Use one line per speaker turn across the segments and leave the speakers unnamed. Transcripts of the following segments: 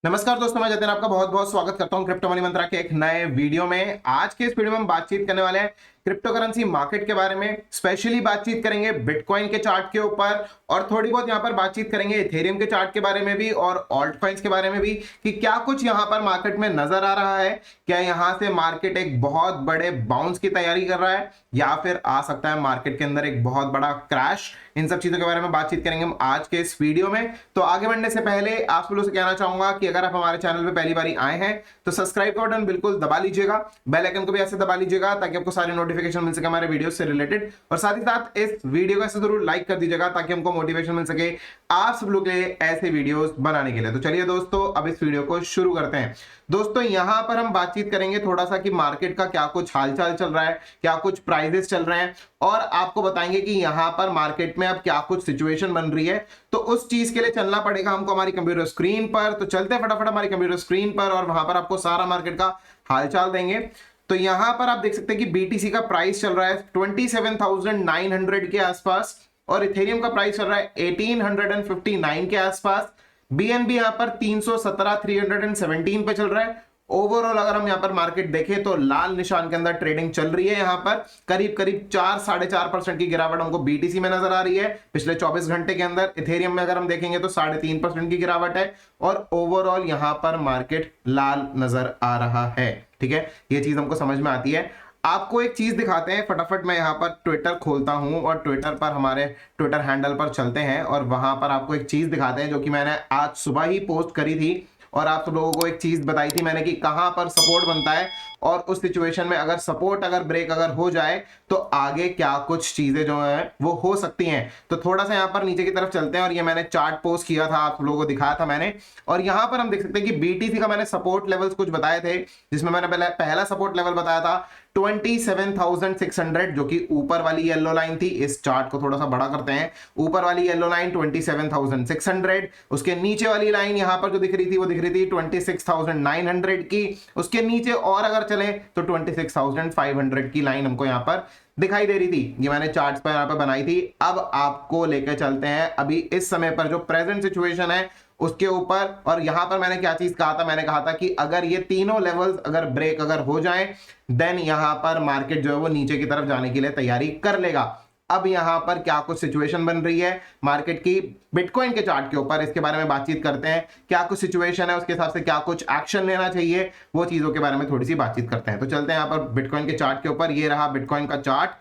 नमस्कार दोस्तों, मैं जतिन आपका बहुत बहुत स्वागत करता हूं क्रिप्टो मनी मंत्रा के एक नए वीडियो में। आज के इस वीडियो में हम बातचीत करने वाले हैं क्रिप्टो करेंसी मार्केट के बारे में। स्पेशली बातचीत करेंगे बिटकॉइन के चार्ट के ऊपर और थोड़ी बहुत यहां पर बातचीत करेंगे इथेरियम के चार्ट के बारे में भी और ऑल्ट कॉइन्स के बारे में भी कि क्या कुछ यहां पर मार्केट में नजर आ रहा है। क्या यहां से मार्केट एक बहुत बड़े बाउंस की तैयारी कर रहा है या फिर आ सकता है मार्केट के अंदर एक बहुत बड़ा क्रैश। इन सब चीजों के बारे में बातचीत करेंगे हम आज के इस वीडियो में। तो आगे बढ़ने से पहले आप लोगों से कहना चाहूंगा कि अगर आप हमारे चैनल पे पहली बार आए हैं तो सब्सक्राइब का बटन बिल्कुल दबा लीजिएगा, बेल आइकन को भी ऐसे दबा लीजिएगा ताकि आपको सारी नोटिफिकेशन मिल सके हमारे वीडियो से रिलेटेड। और साथ ही साथ इस वीडियो को ऐसे जरूर लाइक कर दीजिएगा ताकि हमको मोटिवेशन मिल सके आप सब लोग के लिए ऐसे वीडियोस बनाने के लिए। तो चलिए दोस्तों, अब इस वीडियो को शुरू करते हैं। दोस्तों, यहां पर हम बातचीत करेंगे थोड़ा सा कि मार्केट का क्या कुछ हालचाल चल रहा है, क्या कुछ प्राइजेस चल रहे हैं और आपको बताएंगे कि यहां पर मार्केट में अब क्या कुछ सिचुएशन बन रही है। तो उस चीज के लिए चलना पड़ेगा हमको हमारी कंप्यूटर स्क्रीन पर। तो चलते हैं फटाफट हमारी कंप्यूटर स्क्रीन पर और वहां पर आपको सारा मार्केट का हालचाल देंगे। तो यहां पर आप देख सकते हैं कि बीटीसी का प्राइस चल रहा है 27,900 के आसपास और इथेरियम का प्राइस चल रहा है 1859 के आसपास। बीएनबी यहां पर 317 पे चल रहा है। ओवरऑल अगर हम यहां पर मार्केट देखें तो लाल निशान के अंदर ट्रेडिंग चल रही है। यहां पर करीब करीब 4-4.5% की गिरावट हमको बीटीसी में नजर आ रही है पिछले 24 घंटे के अंदर। इथेरियम में अगर हम देखेंगे तो 3.5% की गिरावट है और ओवरऑल यहां पर मार्केट लाल नजर आ रहा है। ठीक है, ये चीज हमको समझ में आती है। आपको एक चीज दिखाते हैं फटाफट। मैं यहाँ पर ट्विटर खोलता हूं और ट्विटर पर हमारे ट्विटर हैंडल पर चलते हैं और वहां पर आपको एक चीज दिखाते हैं जो कि मैंने आज सुबह ही पोस्ट करी थी और आप सब लोगों को एक चीज बताई थी मैंने कि कहां पर सपोर्ट बनता है और उस सिचुएशन में अगर सपोर्ट अगर ब्रेक अगर हो जाए तो आगे क्या कुछ चीजें जो है वो हो सकती हैं। तो थोड़ा सा यहाँ पर नीचे की तरफ चलते हैं और ये मैंने चार्ट पोस्ट किया था, आप लोगों को दिखाया था मैंने। और यहाँ पर हम देख सकते हैं कि बीटीसी का मैंने सपोर्ट लेवल्स कुछ बताए थे, जिसमें मैंने पहला सपोर्ट लेवल बताया था 27,600 जो कि ऊपर वाली येलो लाइन थी। इस चार्ट को थोड़ा सा बड़ा करते हैं। ऊपर वाली येलो लाइन 27,600, उसके नीचे वाली लाइन यहां पर जो दिख रही थी वो दिख रही थी 26,900 की। उसके नीचे और अगर चले तो 26,500 की लाइन हमको यहां पर दिखाई दे रही थी। ये मैंने चार्ट्स पर यहां पर बनाई थी। अब आपको लेकर चलते हैं अभी इस समय पर जो प्रेजेंट सिचुएशन है उसके ऊपर। और यहां पर मैंने क्या चीज कहा था, मैंने कहा था कि अगर ये तीनों लेवल्स अगर ब्रेक अगर हो जाएं देन यहां पर मार्केट जो है वो नीचे की तरफ जाने के लिए तैयारी कर लेगा। अब यहां पर क्या कुछ सिचुएशन बन रही है मार्केट की बिटकॉइन के चार्ट के ऊपर, इसके बारे में बातचीत करते हैं। क्या कुछ सिचुएशन है, उसके हिसाब से क्या कुछ एक्शन लेना चाहिए, वो चीजों के बारे में थोड़ी सी बातचीत करते हैं। तो चलते हैं यहां पर बिटकॉइन के चार्ट के ऊपर। ये रहा बिटकॉइन का चार्ट।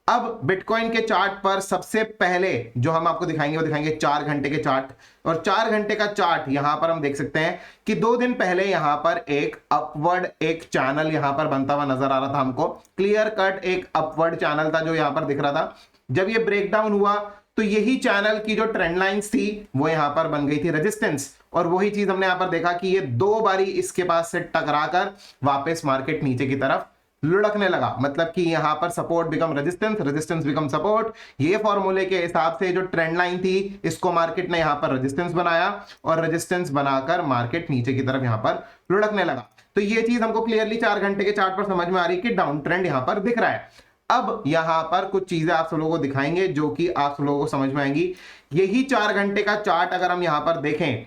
अब बिटकॉइन के चार्ट पर सबसे पहले जो हम आपको दिखाएंगे वो दिखाएंगे 4 घंटे के चार्ट। और 4 घंटे का चार्ट यहां पर हम देख सकते हैं कि 2 दिन पहले यहां पर एक अपवर्ड एक चैनल यहां पर बनता हुआ नजर आ रहा था हमको। क्लियर कट एक अपवर्ड चैनल था जो यहां पर दिख रहा था। जब ये ब्रेकडाउन हुआ तो यही चैनल की जो ट्रेंड लाइंस थी वो यहां पर बन गई थी रेजिस्टेंस। और वही चीज हमने यहां पर देखा कि ये 2 बारी इसके पास से टकराकर वापस मार्केट नीचे की तरफ लुढ़कने लगा। मतलब कि यहां पर support become resistance, resistance become support. ये फॉर्मूले के हिसाब से जो ट्रेंड लाइन थी इसको मार्केट ने यहां पर रेजिस्टेंस बनाया और रेजिस्टेंस बनाकर मार्केट नीचे की तरफ यहां पर लुढ़कने लगा। तो ये चीज हमको क्लियरली 4 घंटे के चार्ट पर समझ में आ रही है कि डाउन ट्रेंड यहां पर दिख रहा है। अब यहां पर कुछ चीजें आप सब लोगों को दिखाएंगे जो कि आप सब लोगों को समझ में आएंगी। यही 4 घंटे का चार्ट अगर हम यहां पर देखें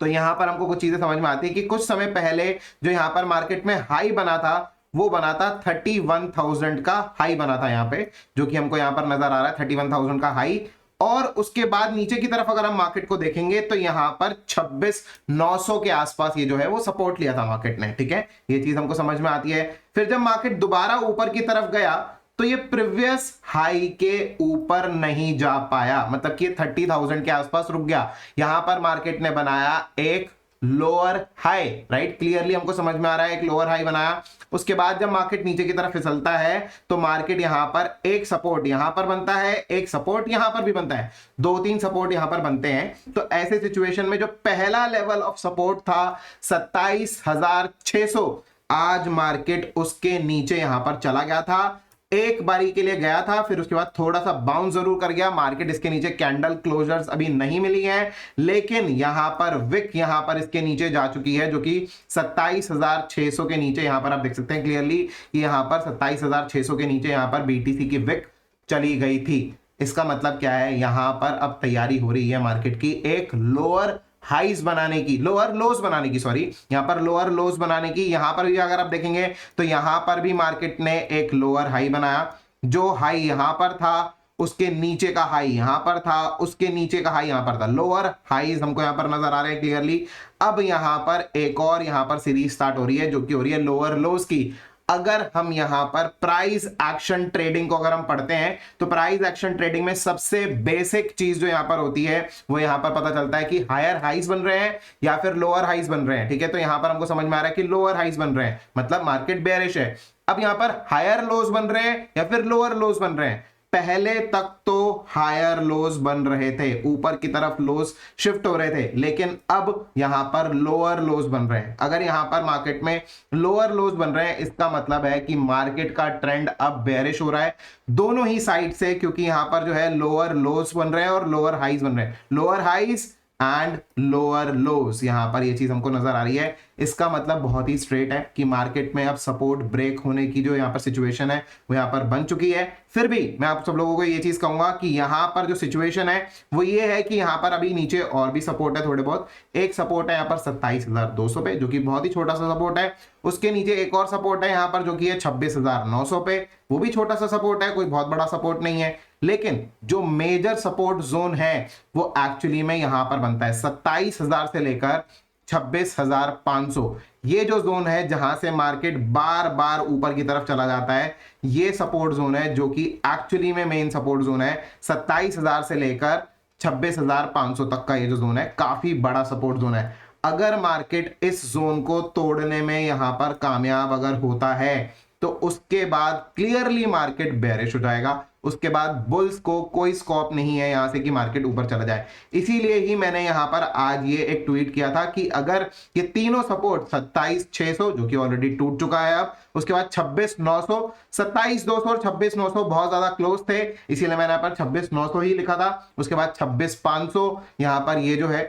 तो यहां पर हमको कुछ चीजें समझ में आती है कि कुछ समय पहले जो यहां पर मार्केट में हाई बना था वो बना था 31,000 का हाई बना था यहां पे, जो कि हमको यहां पर नजर आ रहा है 31,000 का हाई। और उसके बाद नीचे की तरफ अगर हम मार्केट को देखेंगे तो यहां पर 26,900 के आसपास ये जो है वो सपोर्ट लिया था मार्केट ने। ठीक है, ये चीज हमको समझ में आती है। फिर जब मार्केट दोबारा ऊपर की तरफ गया तो ये प्रीवियस हाई के ऊपर नहीं जा पाया, मतलब कि 30,000 के आसपास रुक गया। यहां पर मार्केट ने बनाया एक लोअर हाई, राइट, क्लियरली हमको समझ में आ रहा है, एक लोअर हाई बनाया। उसके बाद जब मार्केट नीचे की तरफ फिसलता है तो मार्केट यहां पर एक सपोर्ट यहां पर बनता है, एक सपोर्ट यहां पर भी बनता है, 2-3 सपोर्ट यहां पर बनते हैं। तो ऐसे सिचुएशन में जो पहला लेवल ऑफ सपोर्ट था 27,600, आज मार्केट उसके नीचे यहां पर चला गया था। एक बारी के लिए गया था, फिर उसके बाद थोड़ा सा बाउंस जरूर कर गया मार्केट। इसके नीचे कैंडल क्लोजर्स अभी नहीं मिली हैं, लेकिन यहां पर विक यहां पर इसके नीचे जा चुकी है, जो कि 27,600 के नीचे यहां पर आप देख सकते हैं क्लियरली। यहां पर 27,600 के नीचे यहां पर बीटीसी की विक चली गई थी। इसका मतलब क्या है, यहां पर अब तैयारी हो रही है मार्केट की एक लोअर हाइज बनाने की, लोअर लोज बनाने की, सॉरी यहां पर लोअर लोज बनाने की। यहां पर भी अगर आप देखेंगे तो यहां पर भी मार्केट ने एक लोअर हाई बनाया, जो हाई यहां पर था उसके नीचे का हाई यहां पर था, उसके नीचे का हाई यहां पर था, लोअर हाईज हमको यहां पर नजर आ रहे हैं क्लियरली। अब यहां पर एक और यहां पर सीरीज स्टार्ट हो रही है जो कि हो रही है लोअर लोज की। अगर हम यहां पर प्राइस एक्शन ट्रेडिंग को अगर हम पढ़ते हैं तो प्राइस एक्शन ट्रेडिंग में सबसे बेसिक चीज जो यहां पर होती है वो यहां पर पता चलता है कि हायर हाइज बन रहे हैं या फिर लोअर हाइज बन रहे हैं। ठीक है, तो यहां पर हमको समझ में आ रहा है कि लोअर हाइज बन रहे हैं, मतलब मार्केट बेयरिश है। अब यहां पर हायर लोज बन रहे हैं या फिर लोअर लोज बन रहे हैं? पहले तक तो हायर लोज बन रहे थे, ऊपर की तरफ लोज शिफ्ट हो रहे थे, लेकिन अब यहां पर लोअर लोज बन रहे हैं। अगर यहां पर मार्केट में लोअर लोज बन रहे हैं इसका मतलब है कि मार्केट का ट्रेंड अब बेयरिश हो रहा है दोनों ही साइड से, क्योंकि यहां पर जो है लोअर लोज बन रहे हैं और लोअर हाइज बन रहे हैं, lower highs and lower lows यहां पर ये चीज हमको नजर आ रही है। इसका मतलब बहुत ही स्ट्रेट है कि मार्केट में अब सपोर्ट ब्रेक होने की जो यहां पर सिचुएशन है वो यहां पर बन चुकी है। फिर भी मैं आप सब लोगों को ये चीज कहूंगा कि यहां पर जो सिचुएशन है वो ये है कि यहां पर अभी नीचे और भी सपोर्ट है थोड़े बहुत। एक सपोर्ट है यहां पर 27,200 पे जो कि बहुत ही छोटा सा सपोर्ट है, उसके नीचे एक और सपोर्ट है यहां पर जो कि है 26,900 पे, वो भी छोटा सा सपोर्ट है, कोई बहुत बड़ा सपोर्ट नहीं है। लेकिन जो मेजर सपोर्ट जोन है वो एक्चुअली में यहां पर बनता है 27,000 से लेकर 26,500। ये जो जोन है जहां से मार्केट बार बार ऊपर की तरफ चला जाता है, ये सपोर्ट जोन है जो कि एक्चुअली में मेन सपोर्ट जोन है। 27,000 से लेकर 26,500 तक का ये जो जोन है काफी बड़ा सपोर्ट जोन है। अगर मार्केट इस जोन को तोड़ने में यहां पर कामयाब अगर होता है तो उसके बाद क्लियरली मार्केट बेयरिश हो जाएगा, उसके बाद बुल्स को कोई स्कोप नहीं है यहां से कि मार्केट ऊपर चला जाए। इसीलिए ही मैंने यहां पर आज ये एक ट्वीट किया था कि अगर ये तीनों सपोर्ट 27,600 जो कि ऑलरेडी टूट चुका है, अब उसके बाद 26,900, 27,200 और 26,900 बहुत ज्यादा क्लोज थे, इसीलिए मैंने यहां पर 26,900 ही लिखा था। उसके बाद 26,500 यहां पर ये जो है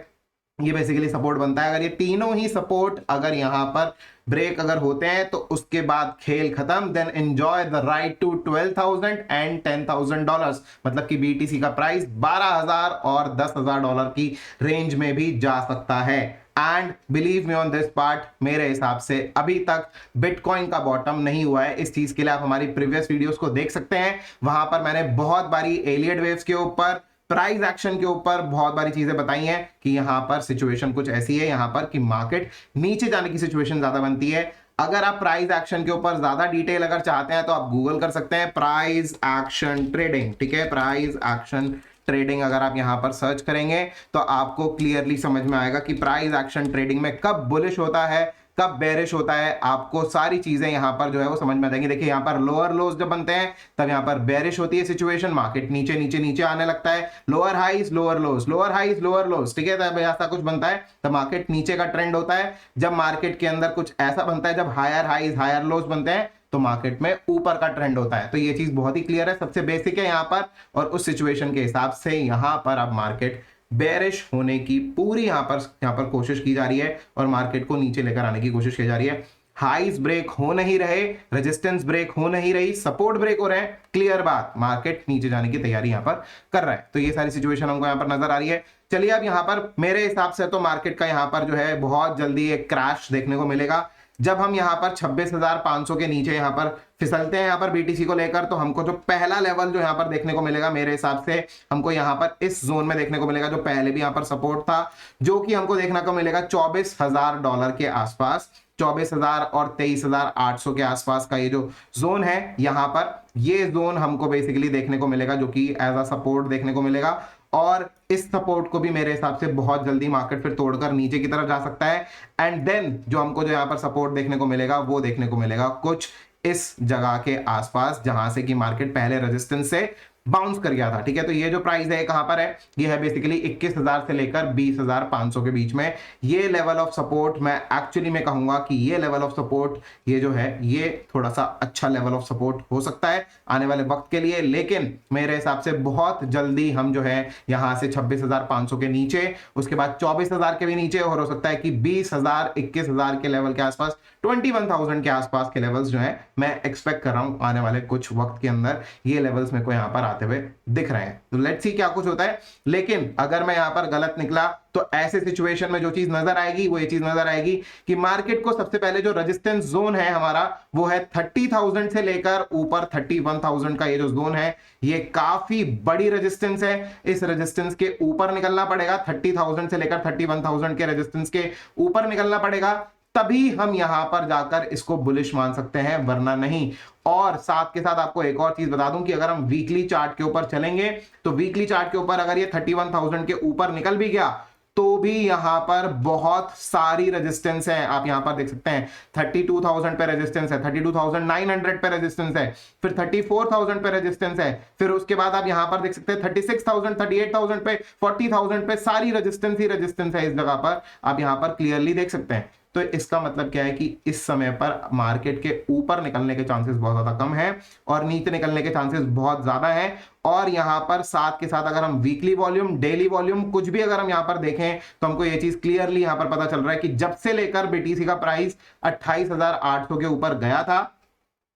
ये बेसिकली सपोर्ट बनता है। अगर ये तीनों ही सपोर्ट अगर यहां पर ब्रेक अगर होते हैं तो उसके बाद खेल खत्म, then enjoy the right to 12,000 and $10,000, मतलब कि बीटीसी का प्राइस 12,000 और $10,000 की रेंज में भी जा सकता है। And believe me on this part, मेरे हिसाब से अभी तक बिटकॉइन का बॉटम नहीं हुआ है। इस चीज के लिए आप हमारी प्रीवियस वीडियोस को देख सकते हैं, वहां पर मैंने बहुत बारी एलियट वेव्स के ऊपर, प्राइस एक्शन के ऊपर बहुत बारी चीजें बताई हैं कि यहां पर सिचुएशन कुछ ऐसी है यहां पर कि मार्केट नीचे जाने की सिचुएशन ज्यादा बनती है। अगर आप प्राइस एक्शन के ऊपर ज्यादा डिटेल अगर चाहते हैं तो आप गूगल कर सकते हैं प्राइस एक्शन ट्रेडिंग। ठीक है, प्राइस एक्शन ट्रेडिंग अगर आप यहां पर सर्च करेंगे तो आपको क्लियरली समझ में आएगा कि प्राइस एक्शन ट्रेडिंग में कब बुलिश होता है कब बेरिश होता है, आपको सारी चीजें यहां पर जो है वो समझ में आ जाएंगी। देखिए यहां पर लोअर लोज जब बनते हैं तब यहां पर बेरिश होती है सिचुएशन, मार्केट नीचे नीचे नीचे आने लगता है, lower highs lower lows, lower highs lower lows. ठीक है, तब ऐसा कुछ बनता है तब मार्केट नीचे का ट्रेंड होता है। जब मार्केट के अंदर कुछ ऐसा बनता है, जब हायर हाइज हायर लोज बनते हैं तो मार्केट में ऊपर का ट्रेंड होता है। तो ये चीज बहुत ही क्लियर है, सबसे बेसिक है यहां पर, और उस सिचुएशन के हिसाब से यहां पर अब मार्केट बेरिश होने की पूरी यहां पर कोशिश की जा रही है और मार्केट को नीचे लेकर आने की कोशिश की जा रही है। हाइज ब्रेक हो नहीं रहे, रेजिस्टेंस ब्रेक हो नहीं रही, सपोर्ट ब्रेक हो रहे हैं, क्लियर बात, मार्केट नीचे जाने की तैयारी यहां पर कर रहा है। तो ये सारी सिचुएशन हमको यहां पर नजर आ रही है। चलिए अब यहां पर मेरे हिसाब से तो मार्केट का यहां पर जो है बहुत जल्दी एक क्रैश देखने को मिलेगा। जब हम यहां पर 26,500 के नीचे यहां पर फिसलते हैं यहां पर बीटीसी को लेकर, तो हमको जो पहला लेवल जो यहां पर देखने को मिलेगा मेरे हिसाब से हमको यहां पर इस जोन में देखने को मिलेगा, जो पहले भी यहां पर सपोर्ट था, जो कि हमको देखने को मिलेगा $24,000 के आसपास, 24,000 और 23,800 के आसपास का ये जो जोन है यहां पर, ये जोन हमको बेसिकली देखने को मिलेगा जो कि एज अ सपोर्ट देखने को मिलेगा। और इस सपोर्ट को भी मेरे हिसाब से बहुत जल्दी मार्केट फिर तोड़कर नीचे की तरफ जा सकता है। एंड देन जो हमको जो यहां पर सपोर्ट देखने को मिलेगा वो देखने को मिलेगा कुछ इस जगह के आसपास, जहां से कि मार्केट पहले रेजिस्टेंस से बाउंस कर गया था। ठीक है, तो ये जो प्राइस है कहां पर है, ये है बेसिकली 21,000 से लेकर 20,500 के बीच में। ये लेवल ऑफ सपोर्ट मैं एक्चुअली में कहूंगा कि ये लेवल ऑफ सपोर्ट ये जो है ये थोड़ा सा अच्छा लेवल ऑफ सपोर्ट हो सकता है आने वाले वक्त के लिए, लेकिन मेरे हिसाब से बहुत जल्दी हम जो है यहां से 26,500 के नीचे, उसके बाद 24,000 के भी नीचे, और हो सकता है कि 20,000 21,000 के लेवल के आसपास, 21,000 के आसपास के लेवल्स जो है मैं एक्सपेक्ट कर रहा हूं आने वाले कुछ वक्त के अंदर ये लेवल्स मेरे को यहां पर आते हुए दिख रहे हैं। तो लेट्स सी क्या कुछ होता है। लेकिन अगर मैं यहां पर गलत निकला तो ऐसे सिचुएशन में जो चीज नजर आएगी वो ये चीज नजर आएगी कि मार्केट को सबसे पहले जो रेजिस्टेंस जोन है हमारा वो है 30,000 से लेकर ऊपर 31,000 का ये जो जोन है ये काफी बड़ी रेजिस्टेंस है। इस रेजिस्टेंस के ऊपर निकलना पड़ेगा, 30,000 से लेकर 31,000 के रेजिस्टेंस के ऊपर निकलना पड़ेगा, तभी हम यहां पर जाकर इसको बुलिश मान सकते हैं, वरना नहीं। और साथ के साथ आपको एक और चीज बता दूं कि अगर हम वीकली चार्ट के ऊपर चलेंगे तो वीकली चार्ट के ऊपर अगर ये 31,000 के ऊपर निकल भी गया तो भी यहां पर बहुत सारी रेजिस्टेंस है। आप यहां पर देख सकते हैं 32,000 पे रेजिस्टेंस है, 32,900 पे रेजिस्टेंस है, फिर 34,000 पे रेजिस्टेंस है, फिर उसके बाद आप यहां पर देख सकते हैं 36,000, 38,000 पे, 40,000 पे, सारी रेजिस्टेंस ही रेजिस्टेंस है। इस जगह पर आप यहां पर क्लियरली देख सकते हैं। तो इसका मतलब क्या है कि इस समय पर मार्केट के ऊपर निकलने के चांसेस बहुत ज्यादा कम है और नीचे निकलने के चांसेस बहुत ज्यादा है। और यहां पर साथ के साथ अगर हम वीकली वॉल्यूम, डेली वॉल्यूम, कुछ भी अगर हम यहां पर देखें तो हमको ये चीज क्लियरली यहां पर पता चल रहा है कि जब से लेकर बीटीसी का प्राइस 28,800 के ऊपर गया था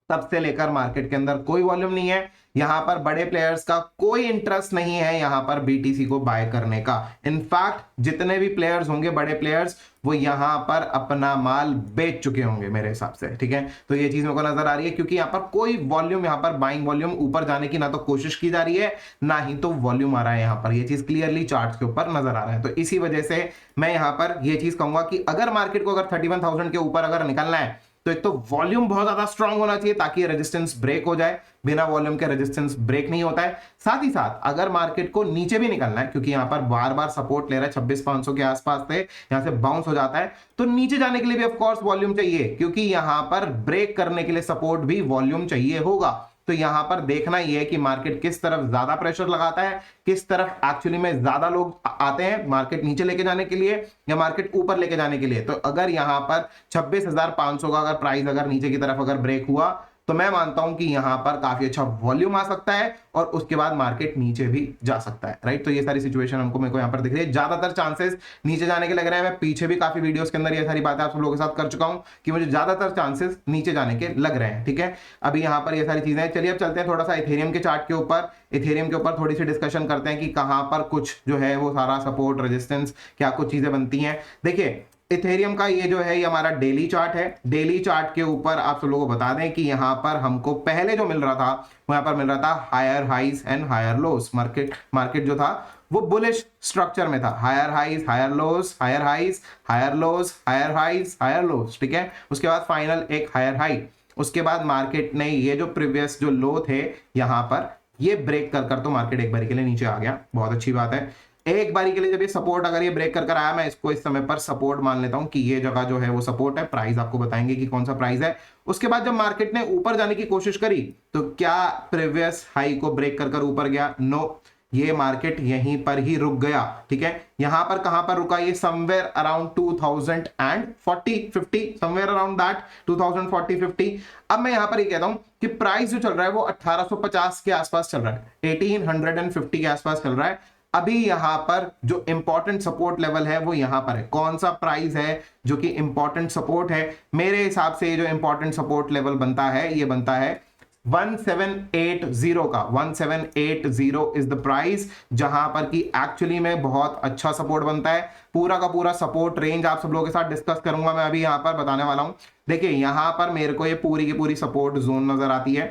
तब से लेकर मार्केट के अंदर कोई वॉल्यूम नहीं है। यहां पर बड़े प्लेयर्स का कोई इंटरेस्ट नहीं है यहां पर बीटीसी को बाय करने का। इनफैक्ट जितने भी प्लेयर्स होंगे बड़े प्लेयर्स वो यहां पर अपना माल बेच चुके होंगे मेरे हिसाब से, ठीक है। तो ये चीज मेरे को नजर आ रही है क्योंकि यहां पर कोई वॉल्यूम, यहां पर बाइंग वॉल्यूम ऊपर जाने की ना तो कोशिश की जा रही है ना ही तो वॉल्यूम आ रहा है। यहां पर ये चीज क्लियरली चार्ट्स के ऊपर नजर आ रहा है। तो इसी वजह से मैं यहां पर ये चीज कहूंगा कि अगर मार्केट को अगर 31,000 के ऊपर अगर निकलना है तो एक तो वॉल्यूम बहुत ज्यादा स्ट्रांग होना चाहिए ताकि रेजिस्टेंस ब्रेक हो जाए। बिना वॉल्यूम के रेजिस्टेंस ब्रेक नहीं होता है। साथ ही साथ अगर मार्केट को नीचे भी निकलना है, क्योंकि यहां पर बार बार सपोर्ट ले रहा है 26,500 के आसपास से, यहां से बाउंस हो जाता है, तो नीचे जाने के लिए भी ऑफ कोर्स वॉल्यूम चाहिए, क्योंकि यहां पर ब्रेक करने के लिए सपोर्ट भी वॉल्यूम चाहिए होगा। तो यहां पर देखना यह है कि मार्केट किस तरफ ज्यादा प्रेशर लगाता है, किस तरफ एक्चुअली में ज्यादा लोग आते हैं मार्केट नीचे लेके जाने के लिए या मार्केट ऊपर लेके जाने के लिए। तो अगर यहां पर 26,500 का अगर प्राइस अगर नीचे की तरफ अगर ब्रेक हुआ तो मैं मानता हूं कि यहां पर काफी अच्छा वॉल्यूम आ सकता है और उसके बाद मार्केट नीचे भी जा सकता है, राइट। तो ये सारी सिचुएशन हमको मेरे को यहां पर दिख रही है। ज्यादातर चांसेस नीचे जाने के लग रहे हैं। मैं पीछे भी काफी वीडियोस के अंदर ये सारी बातें आप सब लोगों के साथ कर चुका हूं कि मुझे ज्यादातर चांसेस नीचे जाने के लग रहे हैं, ठीक है। अभी यहां पर ये सारी चीजें हैं। चलिए अब चलते हैं थोड़ा सा इथेरियम के चार्ट के ऊपर। इथेरियम के ऊपर थोड़ी सी डिस्कशन करते हैं कि कहां पर कुछ जो है वो सारा सपोर्ट, रेजिस्टेंस, क्या कुछ चीजें बनती हैं। देखिए इथेरियम का ये जो है ये हमारा डेली चार्ट है। डेली चार्ट के ऊपर आप सब लोगों को बता दें कि यहां पर हमको पहले जो मिल रहा था वो यहां पर मिल रहा था higher highs and higher lows. Market जो था वो बुलिश स्ट्रक्चर में था, higher highs, higher lows, higher highs, higher lows, higher highs, higher lows, ठीक है। उसके बाद फाइनल एक हायर हाई। उसके बाद मार्केट ने ये जो प्रीवियस जो लो थे यहां पर ये ब्रेक कर तो मार्केट एक बार के लिए नीचे आ गया, बहुत अच्छी बात है। एक बारी के लिए जब ये सपोर्ट अगर ये ब्रेक कर आया, मैं इसको इस समय पर सपोर्ट मान लेता हूं कि ये जगह जो है वो सपोर्ट है। प्राइस आपको बताएंगे कि कौन सा प्राइस है। उसके बाद जब मार्केट ने ऊपर जाने की कोशिश करी तो क्या प्रीवियस हाई को ब्रेक कर ऊपर गया? नो, ये मार्केट यहीं पर ही रुक गया, ठीक है। यहां पर कहां पर रुका? ये somewhere around 2040-50, somewhere around that 2040-50। अब मैं यहां पर ये कहता हूं कि प्राइस जो चल रहा है वो 1850 के आसपास चल रहा है, 1850 के आसपास चल रहा है। अभी यहां पर जो इंपॉर्टेंट सपोर्ट लेवल है वो यहां पर है। कौन सा प्राइस है जो कि इंपॉर्टेंट सपोर्ट है? मेरे हिसाब से ये जो इंपॉर्टेंट सपोर्ट लेवल बनता है ये बनता है 1780 का। 1780 इज द प्राइस जहां पर कि एक्चुअली में बहुत अच्छा सपोर्ट बनता है। पूरा का पूरा सपोर्ट रेंज आप सब लोगों के साथ डिस्कस करूंगा मैं अभी यहां पर बताने वाला हूं। देखिए यहां पर मेरे को ये पूरी की पूरी सपोर्ट जोन नजर आती है,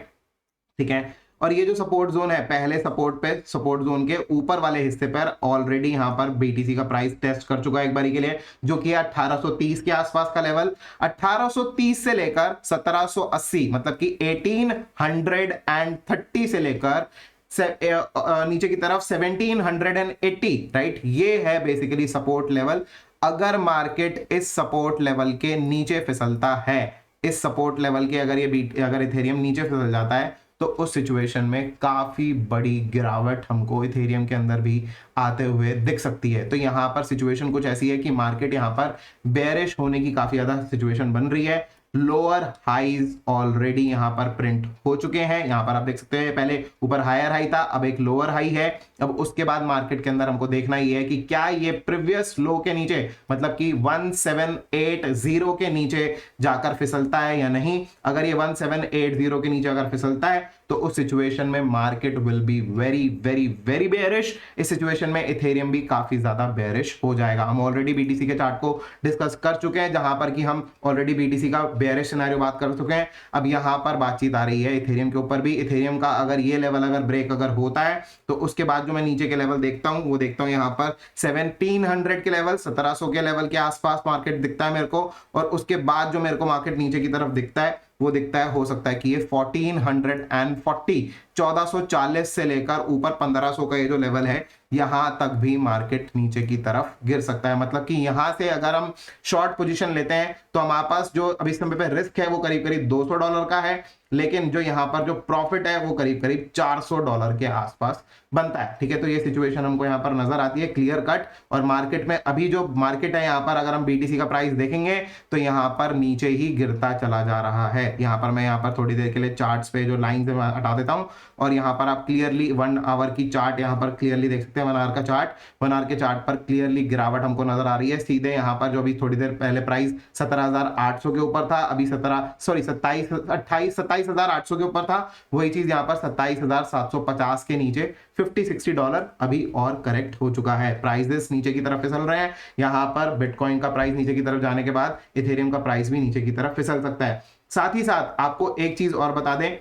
ठीक है। और ये जो सपोर्ट जोन है, पहले सपोर्ट जोन के ऊपर वाले हिस्से पर ऑलरेडी यहां पर बीटीसी का प्राइस टेस्ट कर चुका है एक बारी के लिए, जो कि 1830 के आसपास का लेवल। 1830 से लेकर 1780 मतलब कि 1830 से लेकर नीचे की तरफ 1780, राइट। ये है बेसिकली सपोर्ट लेवल। अगर मार्केट इस सपोर्ट लेवल के नीचे फिसलता है, इस सपोर्ट लेवल के अगर इथेरियम नीचे फिसल जाता है तो उस सिचुएशन में काफी बड़ी गिरावट हमको इथेरियम के अंदर भी आते हुए दिख सकती है। तो यहां पर सिचुएशन कुछ ऐसी है कि मार्केट यहां पर बेयरिश होने की काफी ज्यादा सिचुएशन बन रही है। लोअर हाईज ऑलरेडी यहां पर प्रिंट हो चुके हैं। यहां पर आप देख सकते हैं पहले ऊपर हायर हाई था, अब एक लोअर हाई है। अब उसके बाद मार्केट के अंदर हमको देखना ही है कि क्या ये प्रीवियस लो के नीचे मतलब कि 1780 के नीचे जाकर फिसलता है या नहीं। अगर ये 1780 के नीचे अगर फिसलता है तो उस सिचुएशन में market will be very very very bearish. इस सिचुएशन में इथेरियम भी काफी ज्यादा बेयरिश हो जाएगा। हम ऑलरेडी बीटीसी के चार्ट को डिस्कस कर चुके हैं, जहां पर कि हम ऑलरेडी बीटीसी का बेयरिश सिनेरियो बात कर चुके हैं। अब यहां पर बातचीत आ रही है इथेरियम के ऊपर भी। इथेरियम का अगर ये लेवल अगर ब्रेक अगर होता है तो उसके बाद जो मैं नीचे के लेवल देखता हूं वो देखता हूं यहां पर 1700 के लेवल, 1700 के लेवल के आसपास मार्केट दिखता है मेरे को। और उसके बाद जो मेरे को मार्केट नीचे की तरफ दिखता है वो दिखता है, हो सकता है कि ये 1440 1440 से लेकर ऊपर 1500 का ये जो लेवल है यहां तक भी मार्केट नीचे की तरफ गिर सकता है। मतलब कि यहां से अगर हम शॉर्ट पोजीशन लेते हैं तो हमारे पास जो अभी समय पे रिस्क है वो करीब करीब $200 का है, लेकिन जो यहां पर जो प्रॉफिट है वो करीब करीब $400 के आसपास बनता है। ठीक है, तो ये सिचुएशन हमको यहां पर नजर आती है क्लियर कट। और मार्केट में अभी जो मार्केट है यहां पर अगर हम बीटीसी का प्राइस देखेंगे तो यहां पर नीचे ही गिरता चला जा रहा है। यहां पर मैं यहां पर थोड़ी देर के लिए चार्ट्स पे जो लाइन से हटा देता हूं और यहां पर आप क्लियरली 1 आवर की चार्ट यहां पर क्लियरली देख सकते हैं। 1 आवर का चार्ट, 1 आवर के चार्ट पर क्लियरली गिरावट हमको नजर आ रही है। सीधे यहां पर जो अभी थोड़ी देर पहले प्राइस 17,800 के ऊपर था, अभी 27,800 के ऊपर था, वही चीज यहां पर 27,750 के नीचे $50-60 अभी और करेक्ट हो चुका है। प्राइसेस नीचे की तरफ फिसल रहे हैं। यहां पर बिटकॉइन का प्राइस नीचे की तरफ जाने के बाद इथेरियम का प्राइस भी नीचे की तरफ फिसल सकता है। साथ ही साथ आपको एक चीज और बता दें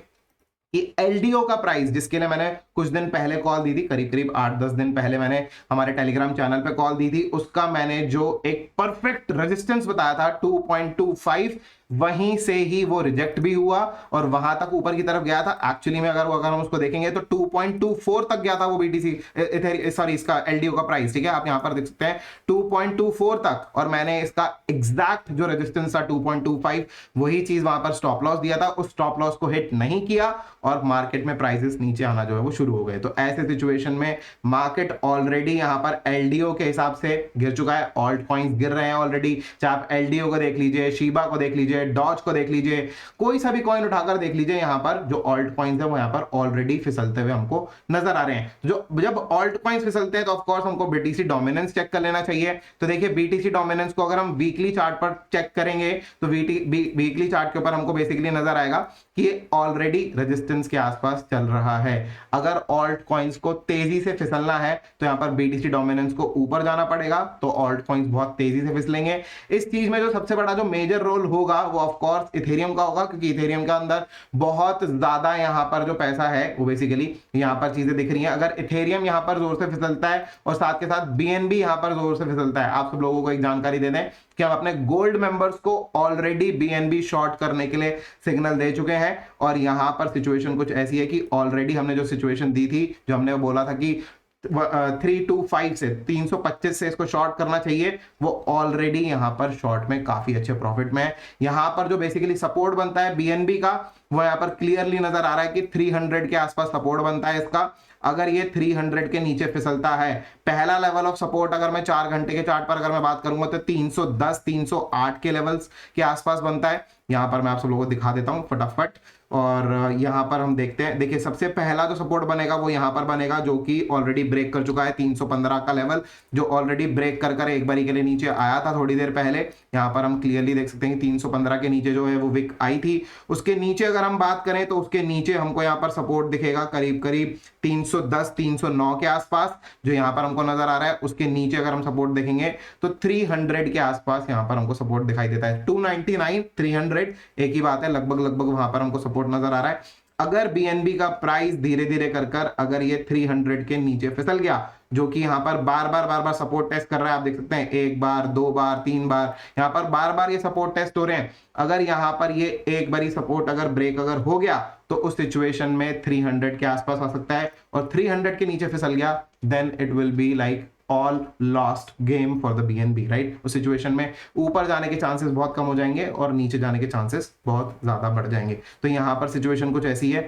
कि एलडीओ का प्राइस, जिसके लिए मैंने कुछ दिन पहले कॉल दी थी, करीब करीब 8-10 दिन पहले मैंने हमारे टेलीग्राम चैनल पे कॉल दी थी, उसका मैंने जो एक परफेक्ट रेजिस्टेंस बताया था 2.25, वहीं से ही वो रिजेक्ट भी हुआ और वहां तक ऊपर की तरफ गया था। एक्चुअली में अगर हम उसको देखेंगे तो 2.24 तक गया था वो बीटीसी सॉरी इसका एलडीओ का प्राइस। ठीक है, आप यहां पर देख सकते हैं 2.24 तक, और मैंने इसका एग्जैक्ट जो रेजिस्टेंस था 2.25 वही चीज वहां पर स्टॉप लॉस दिया था। उस स्टॉप लॉस को हिट नहीं किया और मार्केट में प्राइसेस नीचे आना जो है वो शुरू हो गए। तो ऐसे सिचुएशन में मार्केट ऑलरेडी यहां पर एलडीओ के हिसाब से गिर चुका है। ऑल्ट कॉइन्स गिर रहे हैं ऑलरेडी, चाहे आप एलडीओ को देख लीजिए, शीबा को देख लीजिए, डॉज को देख लीजिए, कोई सा भी कॉइन उठाकर देख लीजिए, यहां पर जो ऑल्ट कॉइन्स है वो यहां पर ऑलरेडी फिसलते हुए हमको नजर आ रहे हैं। जो जब ऑल्ट कॉइन्स फिसलते हैं तो ऑफ कोर्स हमको बीटीसी डोमिनेंस चेक कर लेना चाहिए। तो देखिए बीटीसी डोमिनेंस को अगर हम वीकली चार्ट पर चेक करेंगे तो वीकली चार्ट के ऊपर हमको बेसिकली नजर आएगा कि ये ऑलरेडी रेजिस्टेंस के आसपास चल रहा है। अगर ऑल्ट कॉइन्स को तेजी से फिसलना है तो यहां पर बीटीसी डोमिनेंस को ऊपर जाना पड़ेगा, तो ऑल्ट कॉइन्स बहुत तेजी से फिसलेंगे। इस चीज में जो सबसे बड़ा जो मेजर रोल होगा वो ऑफ कोर्स इथेरियम का होगा, क्योंकि इथेरियम के अंदर बहुत ज्यादा यहां पर जो पैसा है वो बेसिकली यहां पर चीजें दिख रही हैं। अगर इथेरियम यहां पर जोर से फिसलता है और साथ के साथ बीएनबी यहां पर जोर से फिसलता है, आप सब लोगों को एक जानकारी दे दें कि हम अपने गोल्ड मेंबर्स को ऑलरेडी बीएनबी शॉर्ट करने के लिए सिग्नल दे चुके हैं। और यहां पर सिचुएशन कुछ ऐसी है कि ऑलरेडी हमने जो सिचुएशन दी थी, जो हमने बोला था कि 325 से 325 से इसको शॉर्ट करना चाहिए, वो ऑलरेडी यहां पर शॉर्ट में काफी अच्छे प्रॉफिट में है। यहां पर जो बेसिकली सपोर्ट बनता है बीएनबी का वो यहां पर क्लियरली नजर आ रहा है कि 300 के आसपास सपोर्ट बनता है इसका। अगर ये 300 के नीचे फिसलता है, पहला लेवल ऑफ सपोर्ट अगर मैं 4 घंटे के चार्ट पर अगर मैं बात करूंगा तो 310 308 के लेवल्स के आसपास बनता है। यहां पर मैं आप सब लोगों को दिखा देता हूं फटाफट। और यहां पर हम देखते हैं, देखिए सबसे पहला जो सपोर्ट बनेगा वो यहां पर बनेगा, जो कि ऑलरेडी ब्रेक कर चुका है 315 का लेवल, जो ऑलरेडी ब्रेक कर एक बारी के लिए नीचे आया था थोड़ी देर पहले। यहां पर हम क्लियरली देख सकते हैं कि 315 के नीचे जो है वो विक आई थी। उसके नीचे अगर हम बात करें तो उसके नीचे हमको यहां पर सपोर्ट दिखेगा करीब करीब 310 309 के आसपास, जो यहां पर हमको नजर आ रहा है। उसके नीचे अगर हम सपोर्ट देखेंगे तो 300 के आसपास यहां पर हमको सपोर्ट दिखाई देता है। 299 300 एक ही बात है, लगभग वहां पर हमको सपोर्ट नजर आ रहा है। अगर बीएनबी का प्राइस धीरे धीरे कर अगर ये 300 के नीचे फिसल गया, जो कि यहां पर बार बार सपोर्ट टेस्ट कर रहा है, आप देख सकते हैं 1 बार 2 बार 3 बार यहां पर बार ये सपोर्ट टेस्ट हो रहे हैं। अगर यहां पर ये एक बारी सपोर्ट अगर ब्रेक अगर हो गया तो उस सिचुएशन में 300 के आसपास आ सकता है, और 300 के नीचे फिसल गया then it will be like all lost game for the BNB, right. उस सिचुएशन में ऊपर जाने के चांसेस बहुत कम हो जाएंगे और नीचे जाने के चांसेस बहुत ज्यादा बढ़ जाएंगे। तो यहां पर सिचुएशन कुछ ऐसी है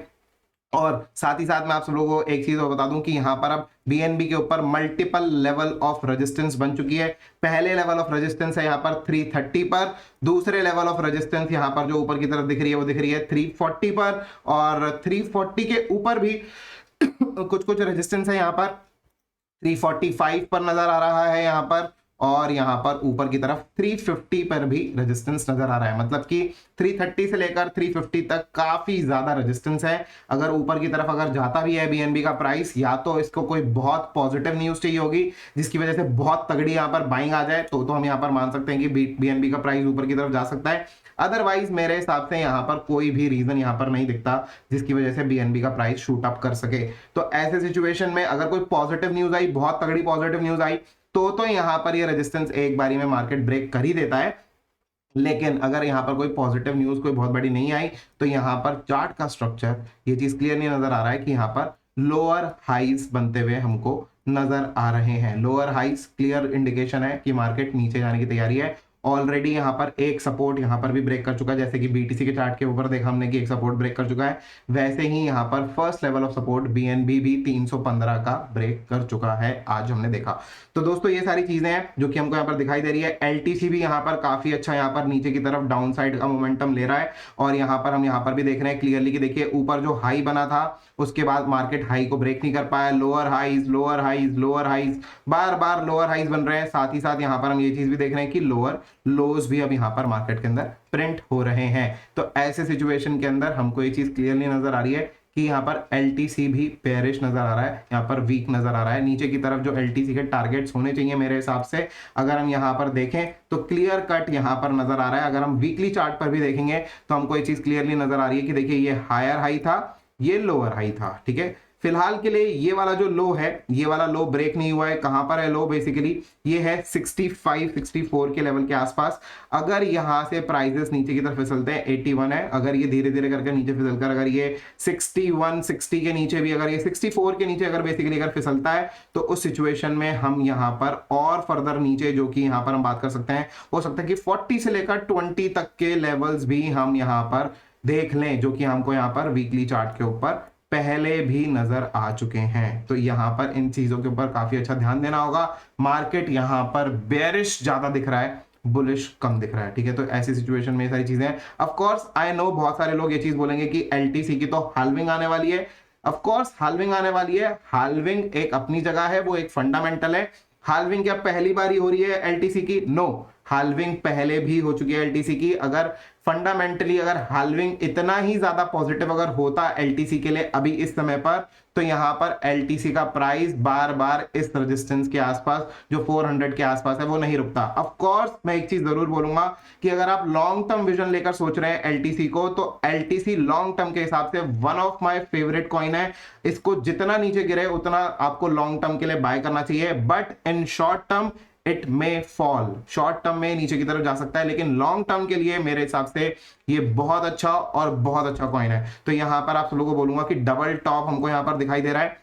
और साथ ही साथ मैं आप सब लोगों को एक चीज और बता दूं कि यहां पर अब बीएनबी के ऊपर मल्टीपल लेवल ऑफ रेजिस्टेंस बन चुकी है। पहले लेवल ऑफ रेजिस्टेंस है यहां पर 330 पर, दूसरे लेवल ऑफ रेजिस्टेंस यहां पर जो ऊपर की तरफ दिख रही है वो दिख रही है 340 पर, और 340 के ऊपर भी कुछ कुछ रेजिस्टेंस है यहां पर 345 पर नजर आ रहा है यहां पर, और यहां पर ऊपर की तरफ 350 पर भी रेजिस्टेंस नजर आ रहा है। मतलब कि 330 से लेकर 350 तक काफी ज्यादा रेजिस्टेंस है। अगर ऊपर की तरफ अगर जाता भी है बीएनबी का प्राइस, या तो इसको कोई बहुत पॉजिटिव न्यूज चाहिए होगी जिसकी वजह से बहुत तगड़ी यहां पर बाइंग आ जाए, तो हम यहां पर मान सकते हैं कि बीएनबी का प्राइस ऊपर की तरफ जा सकता है। अदरवाइज मेरे हिसाब से यहां पर कोई भी रीजन यहां पर नहीं दिखता जिसकी वजह से बीएनबी का प्राइस शूट अप कर सके। तो ऐसे सिचुएशन में अगर कोई पॉजिटिव न्यूज आई, बहुत तगड़ी पॉजिटिव न्यूज आई, तो यहां पर ये रेजिस्टेंस एक बारी में मार्केट ब्रेक कर ही देता है। लेकिन अगर यहां पर कोई पॉजिटिव न्यूज कोई बहुत बड़ी नहीं आई, तो यहां पर चार्ट का स्ट्रक्चर ये चीज क्लियर नहीं नजर आ रहा है कि यहां पर लोअर हाइज बनते हुए हमको नजर आ रहे हैं। लोअर हाइज क्लियर इंडिकेशन है कि मार्केट नीचे जाने की तैयारी है। ऑलरेडी यहां पर एक सपोर्ट यहां पर भी ब्रेक कर चुका है, जैसे कि बीटीसी के चार्ट के ऊपर देखा हमने कि एक सपोर्ट ब्रेक कर चुका है, वैसे ही यहां पर first level of support BNB भी 315 का ब्रेक कर चुका है, आज हमने देखा। तो दोस्तों ये सारी चीजें हैं जो कि हमको यहां पर दिखाई दे रही है। एलटीसी भी यहां पर काफी अच्छा यहां पर नीचे की तरफ डाउन साइड का मोमेंटम ले रहा है, और यहां पर हम यहां पर भी देख रहे हैं क्लियरली कि देखिए ऊपर जो हाई बना था उसके बाद मार्केट हाई को ब्रेक नहीं कर पाया, lower highs lower highs lower highs, बार बार लोअर हाइज बन रहे हैं। साथ ही साथ यहां पर हम ये चीज भी देख रहे हैं कि लोअर लोज भी अब यहां पर मार्केट के अंदर प्रिंट हो रहे हैं। तो ऐसे सिचुएशन के अंदर हमको ये चीज क्लियरली नजर आ रही है कि यहां पर एलटीसी भी बेयरिश नजर आ रहा है, यहां पर वीक नजर आ रहा है। नीचे की तरफ जो एलटीसी के टारगेट्स होने चाहिए मेरे हिसाब से, अगर हम यहां पर देखें तो क्लियर कट यहां पर नजर आ रहा है। अगर हम वीकली चार्ट पर भी देखेंगे तो हमको ये चीज क्लियरली नजर आ रही है कि देखिए ये हायर हाई था, ये लोअर हाई था, ठीक है। फिलहाल के लिए ये वाला जो लो है, ये वाला लो ब्रेक नहीं हुआ है। कहां पर है लो? बेसिकली ये है 65 64 के लेवल के आसपास। अगर यहां से प्राइसेस नीचे की तरफ फिसलते हैं, 81 है, अगर ये धीरे धीरे करके नीचे फिसलकर अगर ये 61 60 के नीचे भी, अगर ये 64 के नीचे अगर बेसिकली अगर फिसलता है, तो उस सिचुएशन में हम यहां पर और फर्दर नीचे जो कि यहां पर हम बात कर सकते हैं, हो सकता है कि 40 से लेकर 20 तक के लेवल्स भी हम यहां पर देख लें, जो कि हमको यहां पर वीकली चार्ट के ऊपर पहले भी नजर आ चुके हैं। तो यहां पर इन चीजों के ऊपर काफी अच्छा ध्यान देना होगा। मार्केट यहां पर बेरिश ज्यादा दिख रहा है, बुलिश कम दिख रहा है, ठीक है। तो ऐसी सिचुएशन में ये सारी चीजें हैं। ऑफ कोर्स आई नो बहुत सारे लोग ये चीज बोलेंगे कि एलटीसी की तो हाल्विंग आने वाली है। ऑफ कोर्स हाल्विंग आने वाली है। हाल्विंग एक अपनी जगह है, वो एक फंडामेंटल है। हाल्विंग क्या पहली बारी हो रही है एलटीसी की? नो, हाल्विंग पहले भी हो चुकी है एलटीसी की। अगर फंडामेंटली अगर हाल्विंग इतना ही ज्यादा पॉजिटिव अगर होता एलटीसी के लिए अभी इस समय पर, तो यहां पर एलटीसी का प्राइस बार बार इस रेजिस्टेंस के आसपास जो 400 के आसपास है वो नहीं रुकता। ऑफ कोर्स मैं एक चीज जरूर बोलूंगा कि अगर आप लॉन्ग टर्म विजन लेकर सोच रहे हैं एलटीसी को, तो एलटीसी लॉन्ग टर्म के हिसाब से one of my favourite coin है। इसको जितना नीचे गिरे उतना आपको लॉन्ग टर्म के लिए बाय करना चाहिए, but in short term it may fall. Short term में नीचे की तरफ जा सकता है, लेकिन लॉन्ग टर्म के लिए मेरे हिसाब से ये बहुत अच्छा और बहुत अच्छा कॉइन है। तो यहां पर आप सब लोगों को बोलूंगा कि डबल टॉप हमको यहां पर दिखाई दे रहा है।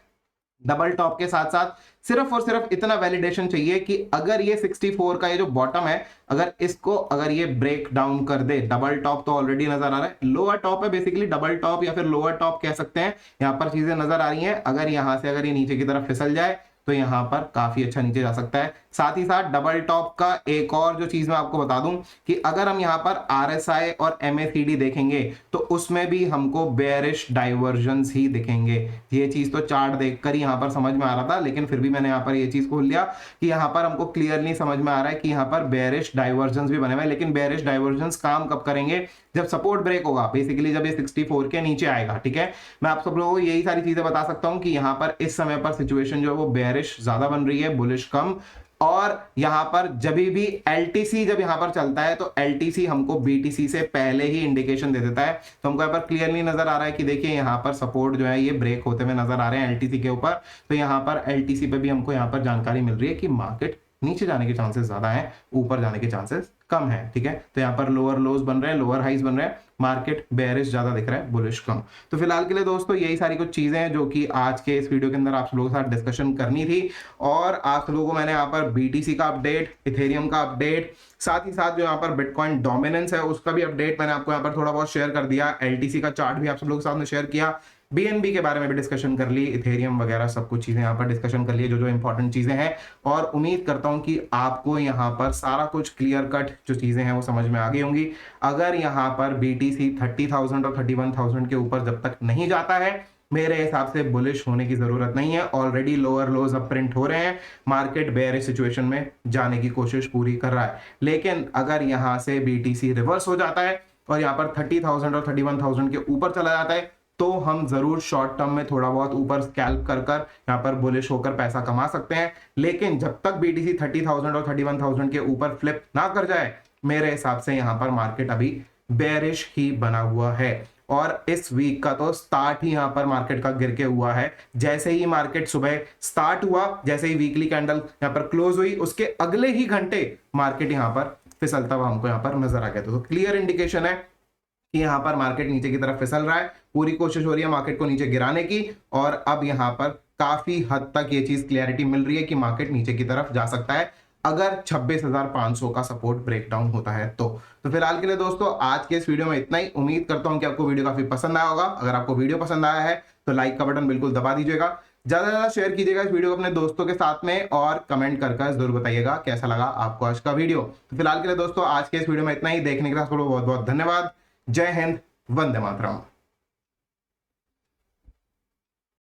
डबल टॉप के साथ साथ सिर्फ और सिर्फ इतना वैलिडेशन चाहिए कि अगर ये 64 का ये जो बॉटम है, अगर इसको अगर ये ब्रेक डाउन कर दे, डबल टॉप तो ऑलरेडी नजर आ रहा है, लोअर टॉप है बेसिकली, डबल टॉप या फिर लोअर टॉप कह सकते हैं। यहां पर चीजें नजर आ रही हैं। अगर यहां से अगर ये नीचे की तरफ फिसल जाए तो यहां पर काफी अच्छा नीचे जा सकता है। साथ ही साथ डबल टॉप का एक और जो चीज मैं आपको बता दूं कि अगर हम यहां पर आरएसआई और एमएसीडी देखेंगे तो उसमें भी हमको बेयरिश डाइवर्जेंस ही दिखेंगे। ये चीज तो चार्ट देखकर ही यहां पर समझ में आ रहा था, लेकिन फिर भी मैंने यहां पर ये चीज खोल लिया कि यहां पर हमको क्लियरली समझ में आ रहा है कि यहां पर बेयरिश डाइवर्जेंस भी बने हुए हैं। लेकिन बेयरिश डाइवर्जेंस काम कब करेंगे? जब सपोर्ट ब्रेक होगा, बेसिकली जब ये 64 के नीचे आएगा, ठीक है। मैं आप सब लोगों को यही सारी चीजें बता सकता हूं कि यहां पर इस समय पर सिचुएशन जो है वो बेयरिश ज्यादा बन रही है, बुलिश कम। और यहां पर जब भी एलटीसी जब यहां पर चलता है तो एलटीसी हमको बीटीसी से पहले ही इंडिकेशन दे देता है। तो हमको यहां पर क्लियरली नजर आ रहा है कि देखिए यहां पर सपोर्ट जो है ये ब्रेक होते हुए नजर आ रहे हैं एलटीसी के ऊपर। तो यहां पर एलटीसी पे भी हमको यहां पर जानकारी मिल रही है कि मार्केट नीचे जाने के चांसेस ज्यादा हैं, ऊपर जाने के चांसेस कम है, ठीक है। तो यहां पर लोअर लोज बन रहे हैं, लोअर हाइज बन रहे हैं, मार्केट बेयरिश ज्यादा दिख रहा है, बुलिश कम। तो फिलहाल के लिए दोस्तों यही सारी कुछ चीजें हैं जो कि आज के इस वीडियो के अंदर आप लोगों के साथ डिस्कशन करनी थी। और आप लोगों को मैंने यहाँ पर बीटीसी का अपडेट, इथेरियम का अपडेट, साथ ही साथ जो यहाँ पर बिटकॉइन डोमिनेंस है उसका भी अपडेट मैंने आपको यहाँ पर थोड़ा बहुत शेयर कर दिया। एलटीसी का चार्ट भी आप सब लोगों के साथ में शेयर किया। BNB के बारे में भी डिस्कशन कर ली, इथेरियम वगैरह सब कुछ चीजें यहाँ पर डिस्कशन कर ली, जो जो इंपॉर्टेंट चीजें हैं। और उम्मीद करता हूं कि आपको यहाँ पर सारा कुछ क्लियर कट जो चीजें हैं वो समझ में आ गई होंगी। अगर यहाँ पर BTC 30,000 और 31,000 के ऊपर जब तक नहीं जाता है, मेरे हिसाब से बुलिश होने की जरूरत नहीं है। ऑलरेडी लोअर लोज अब प्रिंट हो रहे हैं, मार्केट बेयरिश सिचुएशन में जाने की कोशिश पूरी कर रहा है। लेकिन अगर यहां से BTC रिवर्स हो जाता है और यहाँ पर 30,000 और 31,000 के ऊपर चला जाता है, तो हम जरूर शॉर्ट टर्म में थोड़ा बहुत ऊपर स्कैल्प कर कर यहाँ पर बुलिश होकर पैसा कमा सकते हैं। लेकिन जब तक BTC 30,000 और 31,000 के ऊपर फ्लिप ना कर जाए, मेरे हिसाब से यहाँ पर मार्केट अभी बेयरिश ही बना हुआ है। और इस वीक का तो स्टार्ट ही यहाँ पर मार्केट का गिर के हुआ है। जैसे ही मार्केट सुबह स्टार्ट हुआ, जैसे ही वीकली कैंडल यहाँ पर क्लोज हुई, उसके अगले ही घंटे मार्केट यहाँ पर फिसलता हुआ हमको यहाँ पर नजर आ गया। तो क्लियर इंडिकेशन है कि यहाँ पर मार्केट नीचे की तरफ फिसल रहा है। पूरी कोशिश हो रही है मार्केट को नीचे गिराने की, और अब यहाँ पर काफी हद तक ये चीज क्लैरिटी मिल रही है कि मार्केट नीचे की तरफ जा सकता है अगर 26,500 का सपोर्ट ब्रेकडाउन होता है। तो फिलहाल के लिए दोस्तों आज के इस वीडियो में इतना ही। उम्मीद करता हूं कि आपको वीडियो काफी पसंद आया होगा। अगर आपको वीडियो पसंद आया है तो लाइक का बटन बिल्कुल दबा दीजिएगा, ज्यादा से ज्यादा शेयर कीजिएगा इस वीडियो को अपने दोस्तों के साथ में, और कमेंट कर जरूर बताइएगा कैसा लगा आपको आज का वीडियो। तो फिलहाल के लिए दोस्तों आज के इस वीडियो में इतना ही। देखने के लिए आपको बहुत बहुत धन्यवाद। जय हिंद, वंदे मातरम।